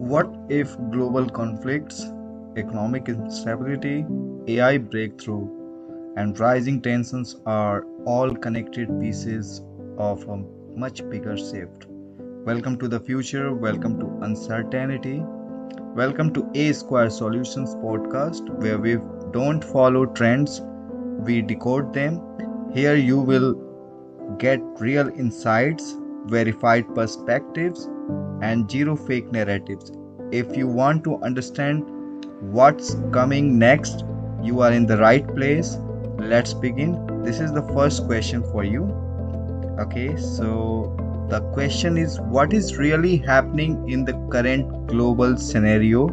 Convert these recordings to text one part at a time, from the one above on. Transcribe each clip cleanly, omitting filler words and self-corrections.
What if global conflicts, economic instability, AI breakthrough, and rising tensions are all connected pieces of a much bigger shift? Welcome to the future, welcome to uncertainty, welcome to A Square Solutions podcast, where we don't follow trends, we decode them. Here you will get real insights, verified perspectives, and zero fake narratives. If you want to understand what's coming next, you are in the right place. Let's begin. This is the first question for you. Okay, so the question is, what is really happening in the current global scenario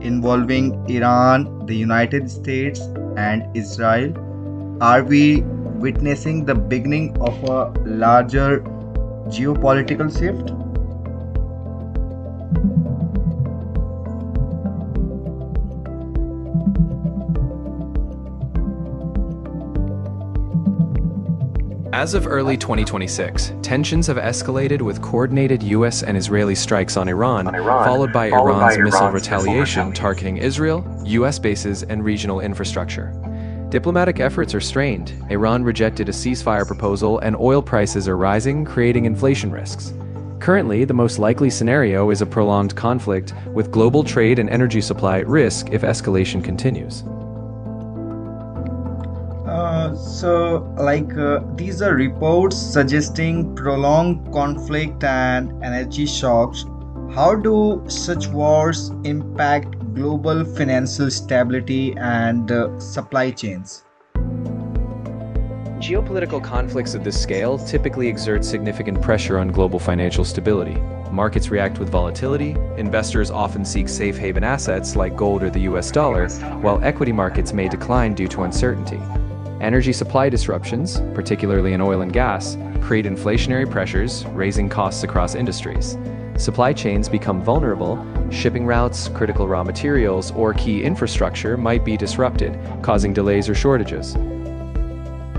involving Iran, the United States, and Israel? Are we witnessing the beginning of a larger geopolitical shift? As of early 2026, tensions have escalated with coordinated US and Israeli strikes on Iran, followed by Iran's missile retaliation targeting Israel, US bases, and regional infrastructure. Diplomatic efforts are strained, Iran rejected a ceasefire proposal, and oil prices are rising, creating inflation risks. Currently, the most likely scenario is a prolonged conflict, with global trade and energy supply at risk if escalation continues. These are reports suggesting prolonged conflict and energy shocks. How do such wars impact global financial stability and supply chains? Geopolitical conflicts of this scale typically exert significant pressure on global financial stability. Markets react with volatility, investors often seek safe haven assets like gold or the US dollar, while equity markets may decline due to uncertainty. Energy supply disruptions, particularly in oil and gas, create inflationary pressures, raising costs across industries. Supply chains become vulnerable, shipping routes, critical raw materials, or key infrastructure might be disrupted, causing delays or shortages.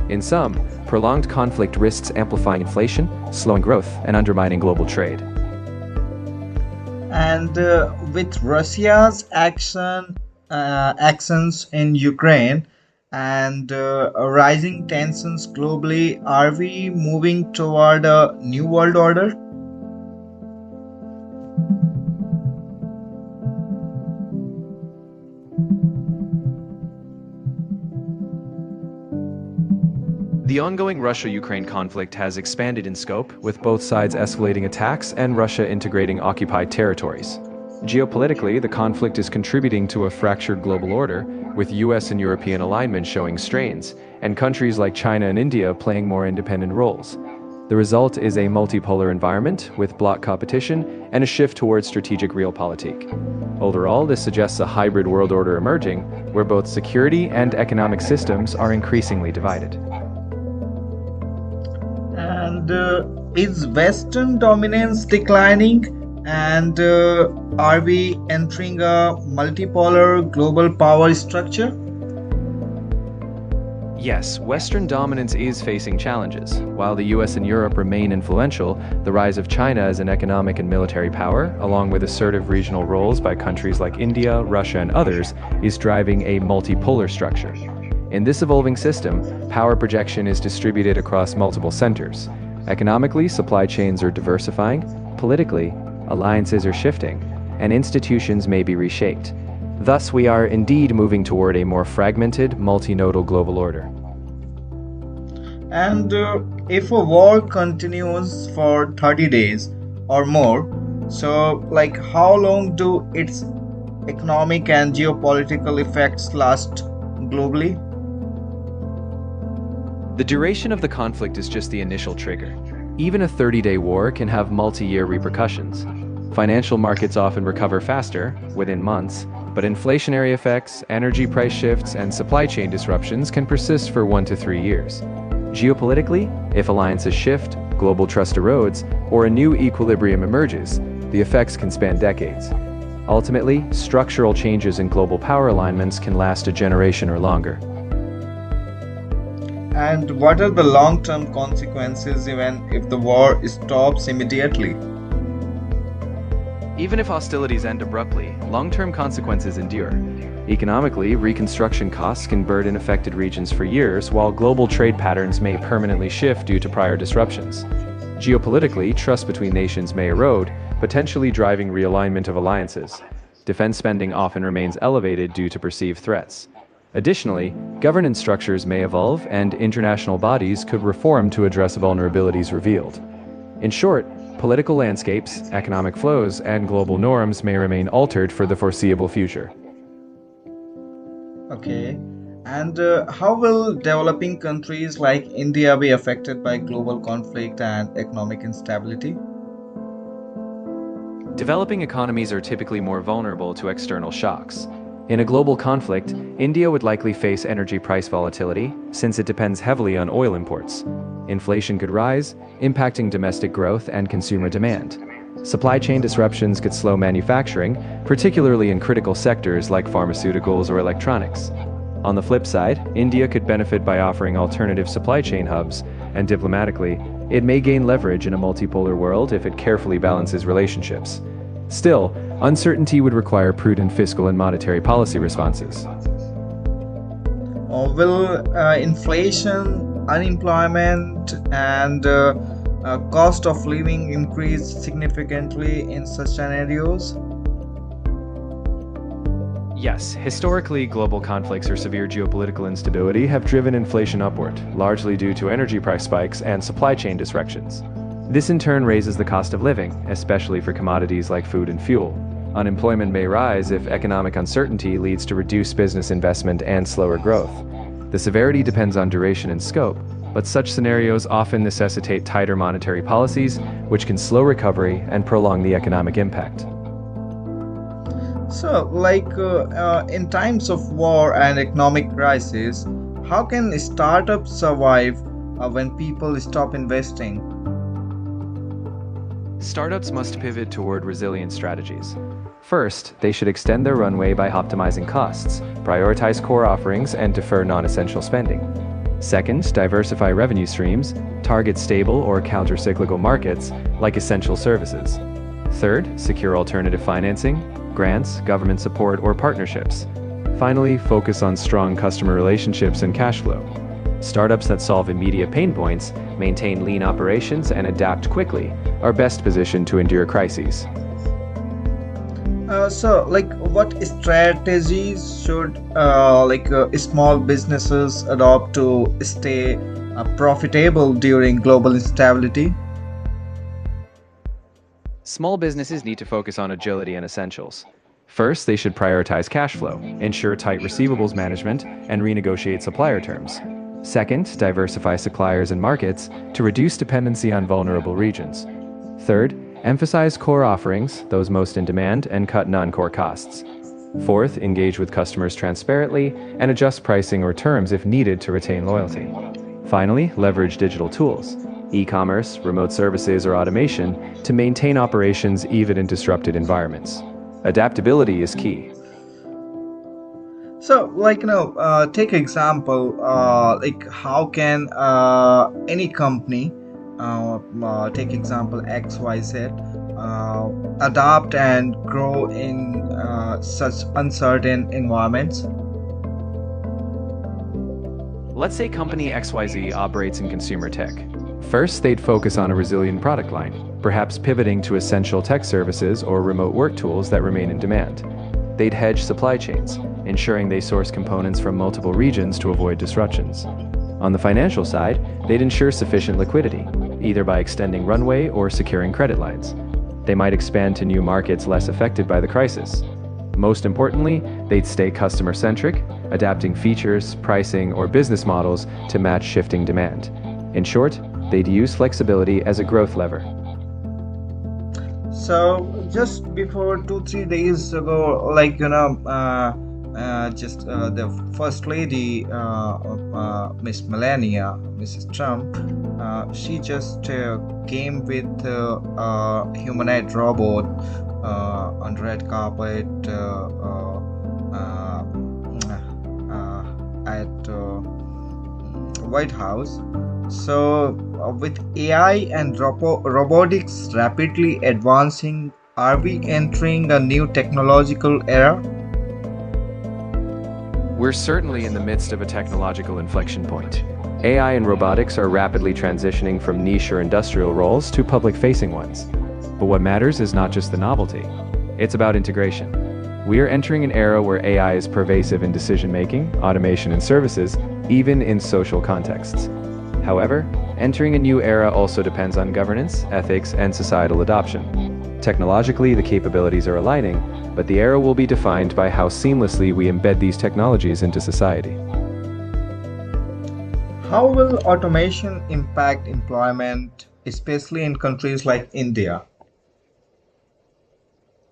In sum, prolonged conflict risks amplifying inflation, slowing growth, and undermining global trade. And with Russia's actions in Ukraine and rising tensions globally, are we moving toward a new world order? The ongoing Russia-Ukraine conflict has expanded in scope, with both sides escalating attacks and Russia integrating occupied territories. Geopolitically, the conflict is contributing to a fractured global order, with US and European alignment showing strains, and countries like China and India playing more independent roles. The result is a multipolar environment, with bloc competition and a shift towards strategic realpolitik. Overall, this suggests a hybrid world order emerging, where both security and economic systems are increasingly divided. And is Western dominance declining? And are we entering a multipolar global power structure? Yes, Western dominance is facing challenges. While the US and Europe remain influential, the rise of China as an economic and military power, along with assertive regional roles by countries like India, Russia, and others, is driving a multipolar structure. In this evolving system, power projection is distributed across multiple centers. Economically, supply chains are diversifying. Politically, alliances are shifting, and institutions may be reshaped. Thus, we are indeed moving toward a more fragmented, multinodal global order. And if a war continues for 30 days or more, how long do its economic and geopolitical effects last globally? The duration of the conflict is just the initial trigger. Even a 30-day war can have multi-year repercussions. Financial markets often recover faster, within months, but inflationary effects, energy price shifts, and supply chain disruptions can persist for 1 to 3 years. Geopolitically, if alliances shift, global trust erodes, or a new equilibrium emerges, the effects can span decades. Ultimately, structural changes in global power alignments can last a generation or longer. And what are the long-term consequences even if the war stops immediately? Even if hostilities end abruptly, long-term consequences endure. Economically, reconstruction costs can burden affected regions for years, while global trade patterns may permanently shift due to prior disruptions. Geopolitically, trust between nations may erode, potentially driving realignment of alliances. Defense spending often remains elevated due to perceived threats. Additionally, governance structures may evolve and international bodies could reform to address vulnerabilities revealed. In short, political landscapes, economic flows, and global norms may remain altered for the foreseeable future. Okay. And how will developing countries like India be affected by global conflict and economic instability? Developing economies are typically more vulnerable to external shocks. In a global conflict, India would likely face energy price volatility, since it depends heavily on oil imports. Inflation could rise, impacting domestic growth and consumer demand. Supply chain disruptions could slow manufacturing, particularly in critical sectors like pharmaceuticals or electronics. On the flip side, India could benefit by offering alternative supply chain hubs, and diplomatically, it may gain leverage in a multipolar world if it carefully balances relationships. Still, uncertainty would require prudent fiscal and monetary policy responses. Or will inflation, unemployment, and cost of living increase significantly in such scenarios? Yes, historically, global conflicts or severe geopolitical instability have driven inflation upward, largely due to energy price spikes and supply chain disruptions. This in turn raises the cost of living, especially for commodities like food and fuel. Unemployment may rise if economic uncertainty leads to reduced business investment and slower growth. The severity depends on duration and scope, but such scenarios often necessitate tighter monetary policies, which can slow recovery and prolong the economic impact. So, in times of war and economic crisis, how can startups survive when people stop investing? Startups must pivot toward resilient strategies. First, they should extend their runway by optimizing costs, prioritize core offerings, and defer non-essential spending. Second, diversify revenue streams, target stable or counter-cyclical markets like essential services. Third, secure alternative financing, grants, government support, or partnerships. Finally, focus on strong customer relationships and cash flow. Startups that solve immediate pain points, maintain lean operations, and adapt quickly are best positioned to endure crises. What strategies should small businesses adopt to stay profitable during global instability? Small businesses need to focus on agility and essentials. First, they should prioritize cash flow, ensure tight receivables management, and renegotiate supplier terms. Second, diversify suppliers and markets to reduce dependency on vulnerable regions. Third, emphasize core offerings, those most in demand, and cut non-core costs. Fourth, engage with customers transparently and adjust pricing or terms if needed to retain loyalty. Finally, leverage digital tools, e-commerce, remote services, or automation to maintain operations even in disrupted environments. Adaptability is key. So, take example, how can any company, take example XYZ, adapt and grow in such uncertain environments? Let's say company XYZ operates in consumer tech. First, they'd focus on a resilient product line, perhaps pivoting to essential tech services or remote work tools that remain in demand. They'd hedge supply chains, ensuring they source components from multiple regions to avoid disruptions. On the financial side, they'd ensure sufficient liquidity, either by extending runway or securing credit lines. They might expand to new markets less affected by the crisis. Most importantly, they'd stay customer-centric, adapting features, pricing, or business models to match shifting demand. In short, they'd use flexibility as a growth lever. So just before 2-3 days ago, the first lady, Miss Melania, Mrs. Trump, she just came with a humanoid robot on red carpet at White House. So with AI and robotics rapidly advancing Are we entering a new technological era? We're certainly in the midst of a technological inflection point. AI and robotics are rapidly transitioning from niche or industrial roles to public-facing ones. But what matters is not just the novelty. It's about integration. We are entering an era where AI is pervasive in decision-making, automation, and services, even in social contexts. However, entering a new era also depends on governance, ethics, and societal adoption. Technologically, the capabilities are aligning, but the era will be defined by how seamlessly we embed these technologies into society. How will automation impact employment, especially in countries like India?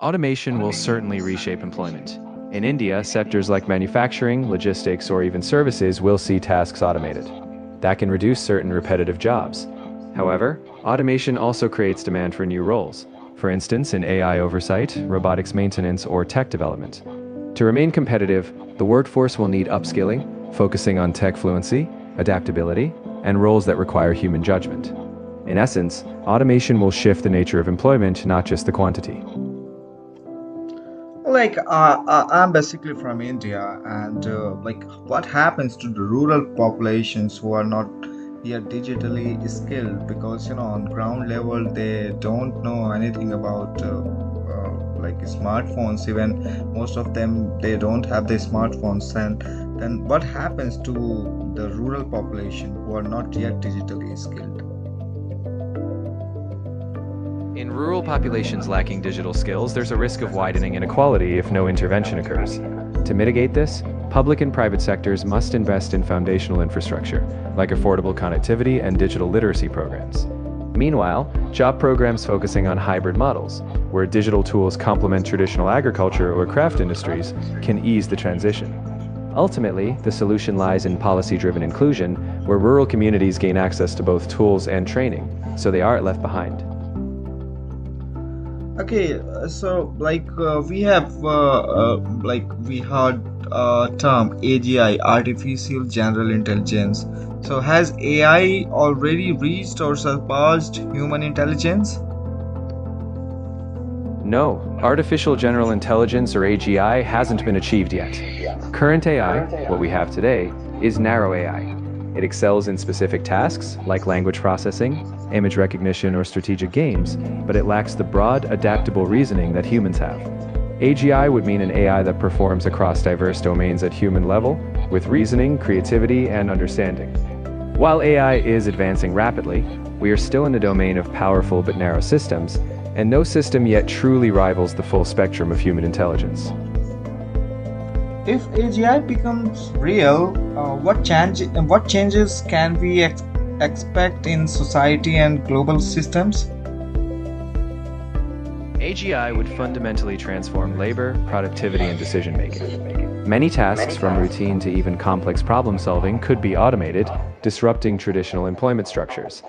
Automation will certainly reshape employment. In India, sectors like manufacturing, logistics, or even services will see tasks automated. That can reduce certain repetitive jobs. However, automation also creates demand for new roles, for instance in AI oversight, robotics maintenance, or tech development. To remain competitive, the workforce will need upskilling, focusing on tech fluency, adaptability, and roles that require human judgment. In essence, automation will shift the nature of employment, not just the quantity. I'm basically from India, and what happens to the rural populations who are not yet digitally skilled? Because on ground level they don't know anything about smartphones. Even most of them they don't have the smartphones, and then what happens to the rural population who are not yet digitally skilled? In rural populations lacking digital skills, there's a risk of widening inequality if no intervention occurs. To mitigate this, public and private sectors must invest in foundational infrastructure, like affordable connectivity and digital literacy programs. Meanwhile, job programs focusing on hybrid models, where digital tools complement traditional agriculture or craft industries, can ease the transition. Ultimately, the solution lies in policy-driven inclusion, where rural communities gain access to both tools and training, so they aren't left behind. Okay, so we have we heard term AGI, artificial general intelligence. So has AI already reached or surpassed human intelligence? No, artificial general intelligence or AGI hasn't been achieved yet. Current AI, what we have today, is narrow AI. It excels in specific tasks like language processing, image recognition, or strategic games, but it lacks the broad, adaptable reasoning that humans have. AGI would mean an AI that performs across diverse domains at human level, with reasoning, creativity, and understanding. While AI is advancing rapidly, we are still in the domain of powerful but narrow systems, and no system yet truly rivals the full spectrum of human intelligence. If AGI becomes real, what changes can we expect in society and global systems? AGI would fundamentally transform labor, productivity, and decision-making. Many tasks, from routine to even complex problem-solving, could be automated, disrupting traditional employment structures.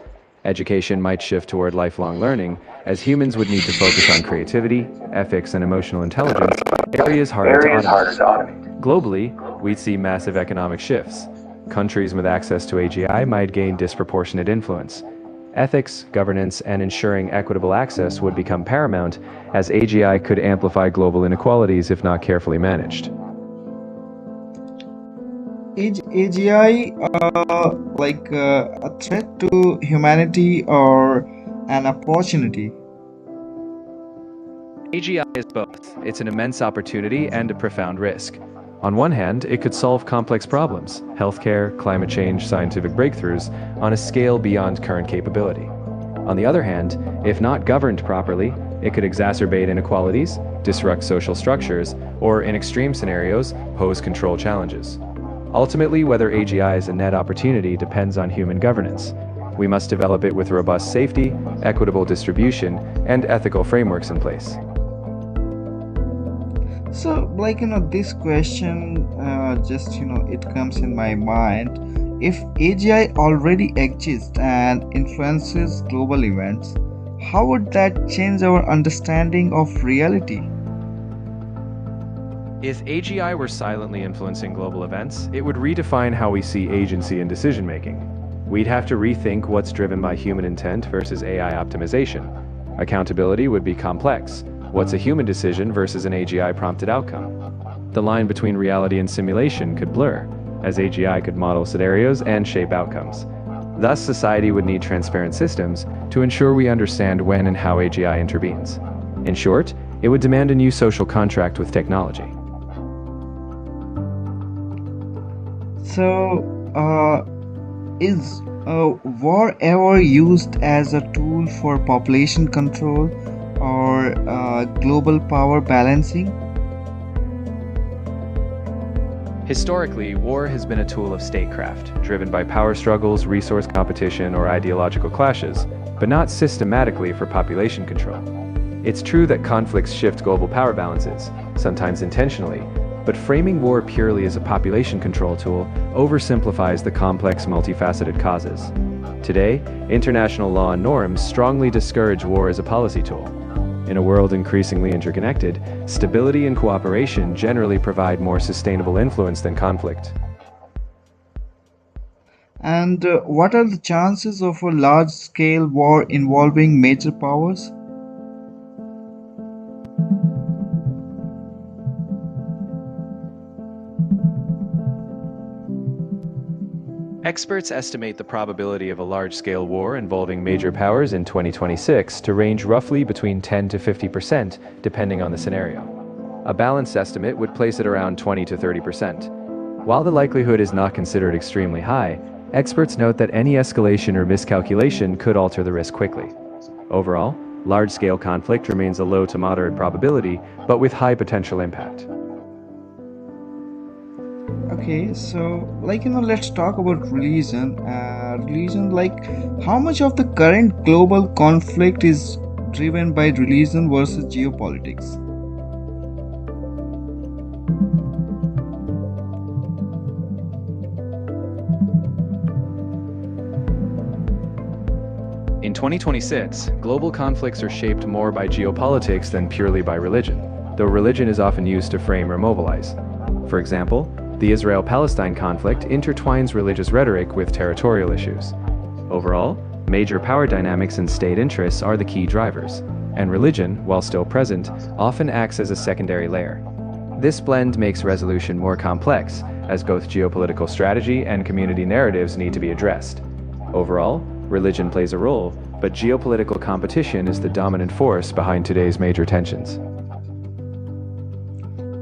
Education might shift toward lifelong learning, as humans would need to focus on creativity, ethics, and emotional intelligence, areas harder to automate. Globally, we'd see massive economic shifts. Countries with access to AGI might gain disproportionate influence. Ethics, governance, and ensuring equitable access would become paramount, as AGI could amplify global inequalities if not carefully managed. Is AGI a threat to humanity or an opportunity? AGI is both. It's an immense opportunity and a profound risk. On one hand, it could solve complex problems, healthcare, climate change, scientific breakthroughs, on a scale beyond current capability. On the other hand, if not governed properly, it could exacerbate inequalities, disrupt social structures, or in extreme scenarios, pose control challenges. Ultimately, whether AGI is a net opportunity depends on human governance. We must develop it with robust safety, equitable distribution, and ethical frameworks in place. So, this question it comes in my mind. If AGI already exists and influences global events, how would that change our understanding of reality? If AGI were silently influencing global events, it would redefine how we see agency and decision-making. We'd have to rethink what's driven by human intent versus AI optimization. Accountability would be complex. What's a human decision versus an AGI-prompted outcome? The line between reality and simulation could blur, as AGI could model scenarios and shape outcomes. Thus, society would need transparent systems to ensure we understand when and how AGI intervenes. In short, it would demand a new social contract with technology. So, is war ever used as a tool for population control or global power balancing? Historically, war has been a tool of statecraft, driven by power struggles, resource competition, or ideological clashes, but not systematically for population control. It's true that conflicts shift global power balances, sometimes intentionally, but framing war purely as a population control tool oversimplifies the complex, multifaceted causes. Today, international law and norms strongly discourage war as a policy tool. In a world increasingly interconnected, stability and cooperation generally provide more sustainable influence than conflict. And what are the chances of a large scale war involving major powers? Experts estimate the probability of a large-scale war involving major powers in 2026 to range roughly between 10 to 50%, depending on the scenario. A balanced estimate would place it around 20 to 30%. While the likelihood is not considered extremely high, experts note that any escalation or miscalculation could alter the risk quickly. Overall, large-scale conflict remains a low to moderate probability, but with high potential impact. Okay, so let's talk about religion. How much of the current global conflict is driven by religion versus geopolitics? In 2026, global conflicts are shaped more by geopolitics than purely by religion, though religion is often used to frame or mobilize. For example, the Israel-Palestine conflict intertwines religious rhetoric with territorial issues. Overall, major power dynamics and state interests are the key drivers, and religion, while still present, often acts as a secondary layer. This blend makes resolution more complex, as both geopolitical strategy and community narratives need to be addressed. Overall, religion plays a role, but geopolitical competition is the dominant force behind today's major tensions.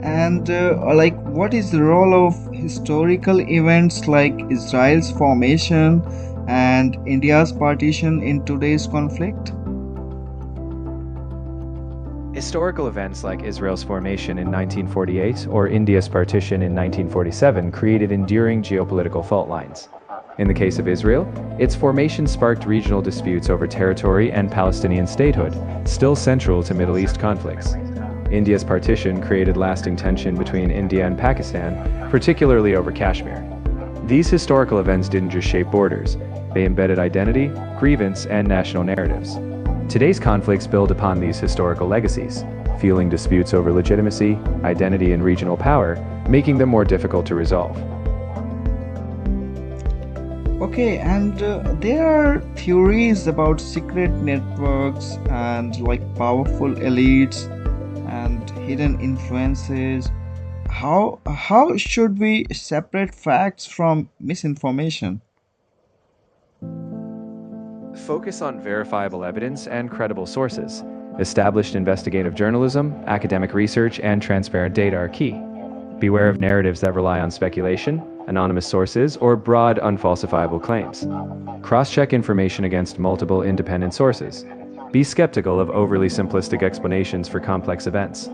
And what is the role of historical events like Israel's formation and India's partition in today's conflict? Historical events like Israel's formation in 1948 or India's partition in 1947 created enduring geopolitical fault lines. In the case of Israel, its formation sparked regional disputes over territory and Palestinian statehood, still central to Middle East conflicts. India's partition created lasting tension between India and Pakistan, particularly over Kashmir. These historical events didn't just shape borders, they embedded identity, grievance, and national narratives. Today's conflicts build upon these historical legacies, fueling disputes over legitimacy, identity, and regional power, making them more difficult to resolve. Okay, and there are theories about secret networks and powerful elites and hidden influences. How should we separate facts from misinformation? Focus on verifiable evidence and credible sources. Established investigative journalism, academic research, and transparent data are key. Beware of narratives that rely on speculation, anonymous sources, or broad, unfalsifiable claims. Cross-check information against multiple independent sources. Be skeptical of overly simplistic explanations for complex events.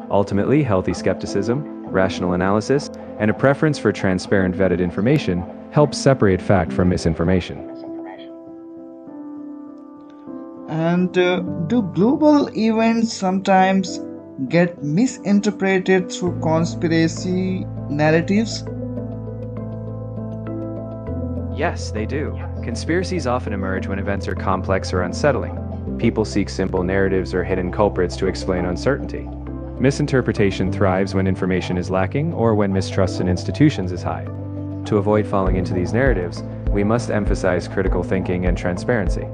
Ultimately, healthy skepticism, rational analysis, and a preference for transparent, vetted information help separate fact from misinformation. And do global events sometimes get misinterpreted through conspiracy narratives? Yes, they do. Conspiracies often emerge when events are complex or unsettling. People seek simple narratives or hidden culprits to explain uncertainty. Misinterpretation thrives when information is lacking or when mistrust in institutions is high. To avoid falling into these narratives, we must emphasize critical thinking and transparency.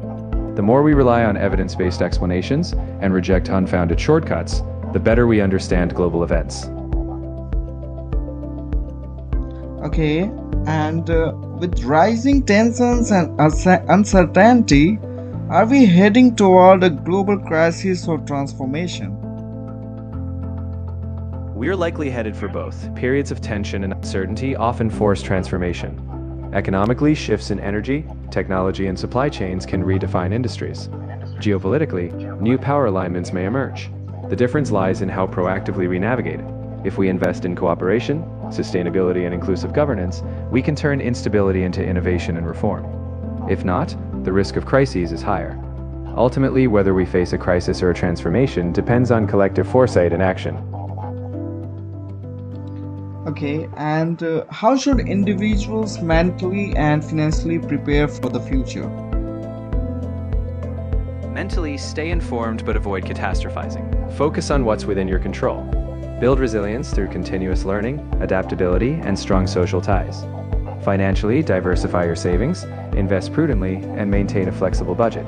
The more we rely on evidence-based explanations and reject unfounded shortcuts, the better we understand global events. Okay, and with rising tensions and uncertainty, are we heading toward a global crisis or transformation? We're likely headed for both. Periods of tension and uncertainty often force transformation. Economically, shifts in energy, technology, and supply chains can redefine industries. Geopolitically, new power alignments may emerge. The difference lies in how proactively we navigate it. If we invest in cooperation, sustainability, and inclusive governance, we can turn instability into innovation and reform. If not, the risk of crises is higher. Ultimately, whether we face a crisis or a transformation depends on collective foresight and action. Okay, and how should individuals mentally and financially prepare for the future? Mentally, stay informed but avoid catastrophizing. Focus on what's within your control. Build resilience through continuous learning, adaptability, and strong social ties. Financially, diversify your savings, invest prudently, and maintain a flexible budget.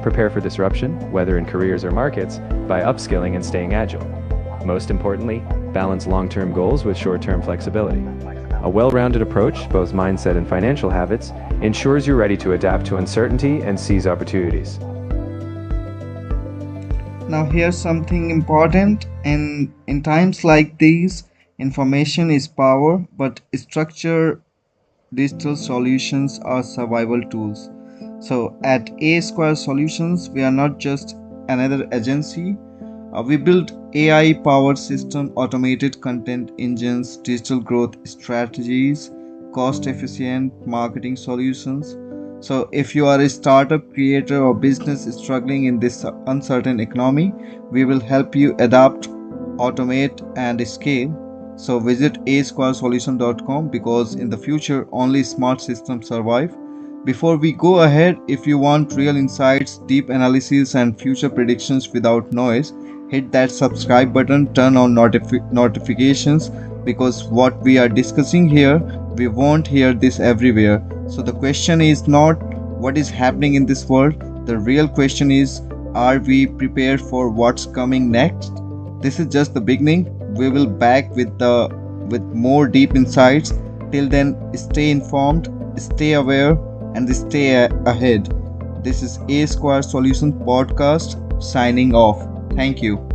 Prepare for disruption, whether in careers or markets, by upskilling and staying agile. Most importantly, balance long-term goals with short-term flexibility. A well-rounded approach, both mindset and financial habits, ensures you're ready to adapt to uncertainty and seize opportunities. Now, here's something important. In times like these, information is power, but structured digital solutions are survival tools. So, at A Square Solutions, we are not just another agency. We build AI powered system, automated content engines, digital growth strategies, cost efficient marketing solutions. So, if you are a startup, creator, or business struggling in this uncertain economy, we will help you adapt, automate, and scale. So, visit asquaresolution.com because in the future, only smart systems survive. Before we go ahead, if you want real insights, deep analysis, and future predictions without noise, hit that subscribe button, turn on notifications because what we are discussing here, we won't hear this everywhere. So the question is not what is happening in this world. The real question is, are we prepared for what's coming next? This is just the beginning. We will back with more deep insights. Till then, stay informed, stay aware, and stay ahead. This is A Square Solution Podcast signing off. Thank you.